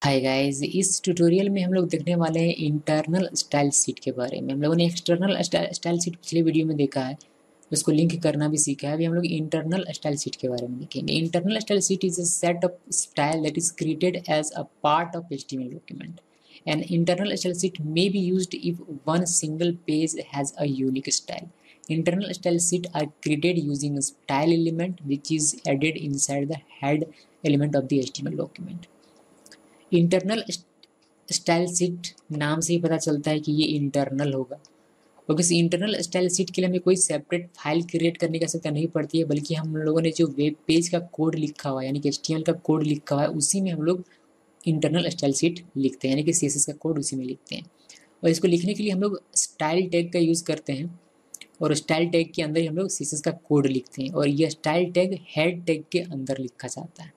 Hi guys, इस tutorial में हम लोग देखने वाले हैं इंटरनल स्टाइल शीट के बारे में। हम लोगों ने एक्सटर्नल स्टाइल शीट पिछले वीडियो में देखा है, उसको लिंक करना भी सीखा है। अभी हम लोग इंटरनल स्टाइल शीट के बारे में देखेंगे। Internal style sheet is a set of style that is created as a part of HTML document. An internal style sheet may be used if one single page has a unique style. Internal style sheet are created using a style element which is added inside the head element of the HTML document. Internal style sheet नाम से ही पता चलता है कि ये internal होगा, क्योंकि इस इंटरनल स्टाइल शीट के लिए हमें कोई सेपरेट फाइल क्रिएट करने की आवश्यकता नहीं पड़ती है, बल्कि हम लोगों ने जो वेब पेज का कोड लिखा हुआ है यानी कि एचटीएमएल का कोड लिखा हुआ है उसी में हम लोग इंटरनल स्टाइल शीट लिखते हैं, यानी कि सीएसएस का कोड उसी में लिखते हैं। और इसको लिखने के लिए हम लोग स्टाइल टैग का यूज़ करते हैं, और स्टाइल टैग के अंदर ही हम लोग सीएसएस का कोड लिखते हैं, और यह स्टाइल टैग हेड टैग के अंदर लिखा जाता है।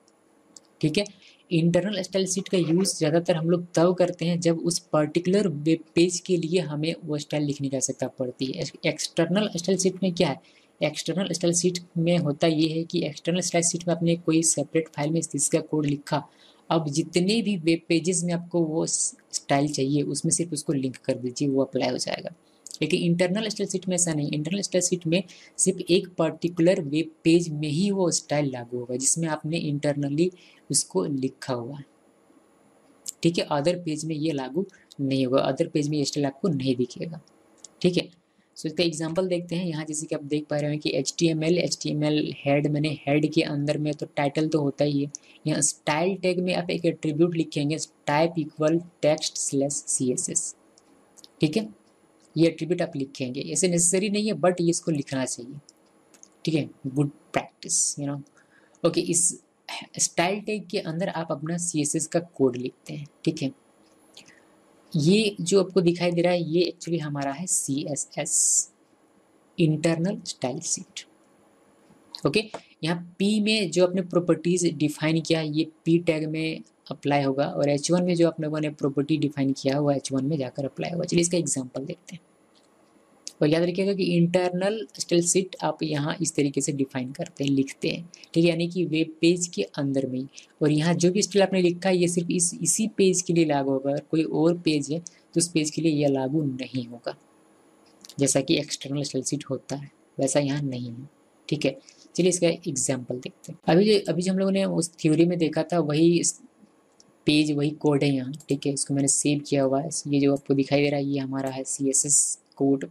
ठीक है। इंटरनल स्टाइल शीट का यूज़ ज़्यादातर हम लोग तब करते हैं जब उस पर्टिकुलर वेब पेज के लिए हमें वो स्टाइल लिखने की आवश्यकता पड़ती है। एक्सटर्नल स्टाइल शीट में क्या है, एक्सटर्नल स्टाइल शीट में होता ये है कि एक्सटर्नल स्टाइल शीट में आपने कोई सेपरेट फाइल में इसका कोड लिखा, अब जितने भी वेब पेजेस में आपको वो स्टाइल चाहिए उसमें सिर्फ उसको लिंक कर दीजिए, वो अप्लाई हो जाएगा। लेकिन इंटरनल स्टाइल शीट में ऐसा नहीं। इंटरनल स्टाइल शीट में सिर्फ एक पर्टिकुलर वेब पेज में ही वो स्टाइल लागू होगा जिसमें आपने इंटरनली उसको लिखा हुआ है। ठीक है, अदर पेज में ये लागू नहीं होगा, अदर पेज में ये स्टाइल आपको नहीं दिखेगा। ठीक है। सो इसका एग्जांपल देखते हैं। यहाँ जैसे कि आप देख पा रहे हैं कि एचटीएमएल हेड, मैंने हेड के अंदर में तो टाइटल तो होता ही है। यहाँ स्टाइल टैग में आप एक एट्रीब्यूट लिखेंगे, type equal text slash CSS. ठीक है, ये एट्रीब्यूट आप लिखेंगे। ऐसे नेसेसरी नहीं है, बट ये इसको लिखना चाहिए। ठीक है, गुड प्रैक्टिस ओके। इस स्टाइल टैग के अंदर आप अपना सीएसएस का कोड लिखते हैं। ठीक है, ये जो आपको दिखाई दे रहा है ये एक्चुअली हमारा है CSS, internal style sheet. Okay, यहाँ पी में जो आपने प्रॉपर्टीज डिफाइन किया ये पी टैग में अप्लाई होगा, और H1 में जो आप लोगों ने प्रॉपर्टी डिफाइन किया वो H1 में जाकर अप्लाई होगा। चलिए इसका एग्जांपल देखते हैं। और याद रखिएगा कि इंटरनल स्टाइल शीट आप यहाँ इस तरीके से डिफाइन करते हैं, लिखते हैं। ठीक है, यानी कि वेब पेज के अंदर में ही। और यहाँ जो भी स्टाइल आपने लिखा है ये सिर्फ इसी पेज के लिए लागू होगा। अगर कोई और पेज है तो उस पेज के लिए यह लागू नहीं होगा। जैसा कि एक्सटर्नल स्टाइल शीट होता है वैसा यहाँ नहीं है। ठीक है, चलिए इसका एग्जाम्पल देखते हैं। अभी जो हम लोगों ने उस थ्योरी में देखा था वही पेज, वही कोड है यहाँ। ठीक है, इसको मैंने सेव किया हुआ है। ये जो आपको दिखाई दे रहा है ये हमारा है CSS कोड।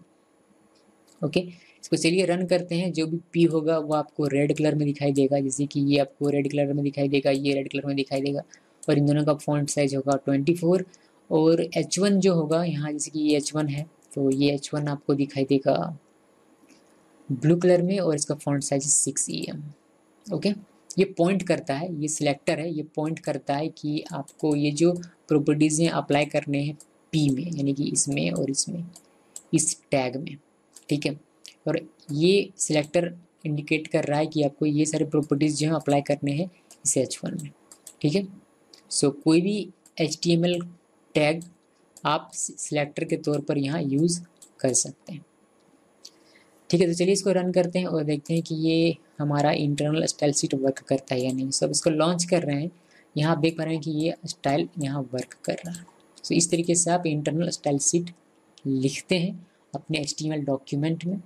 ओके, इसको चलिए रन करते हैं। जो भी पी होगा वो आपको रेड कलर में दिखाई देगा, जैसे कि ये आपको रेड कलर में दिखाई देगा, ये रेड कलर में दिखाई देगा। और इन दोनों का फॉन्ट साइज होगा 24। और H1 जो होगा यहाँ, जैसे कि ये H1 है तो ये H1 आपको दिखाई देगा ब्लू कलर में, और इसका फॉन्ट साइज 6 EM। ओके, ये पॉइंट करता है, ये सिलेक्टर है, ये पॉइंट करता है कि आपको ये जो प्रॉपर्टीज़ हैं अप्लाई करने हैं पी में, यानी कि इसमें और इसमें, इस टैग में। ठीक है, और ये सिलेक्टर इंडिकेट कर रहा है कि आपको ये सारे प्रॉपर्टीज़ जो हैं अप्लाई करने हैं इस H1 में। ठीक है, सो कोई भी HTML टैग आप सिलेक्टर के तौर पर यहाँ यूज़ कर सकते हैं। ठीक है, तो चलिए इसको रन करते हैं और देखते हैं कि ये हमारा इंटरनल स्टाइल शीट वर्क करता है या नहीं। सब इसको लॉन्च कर रहे हैं। यहाँ आप देख पा रहे हैं कि ये स्टाइल यहाँ वर्क कर रहा है। सो इस तरीके से आप इंटरनल स्टाइल शीट लिखते हैं अपने HTML डॉक्यूमेंट में।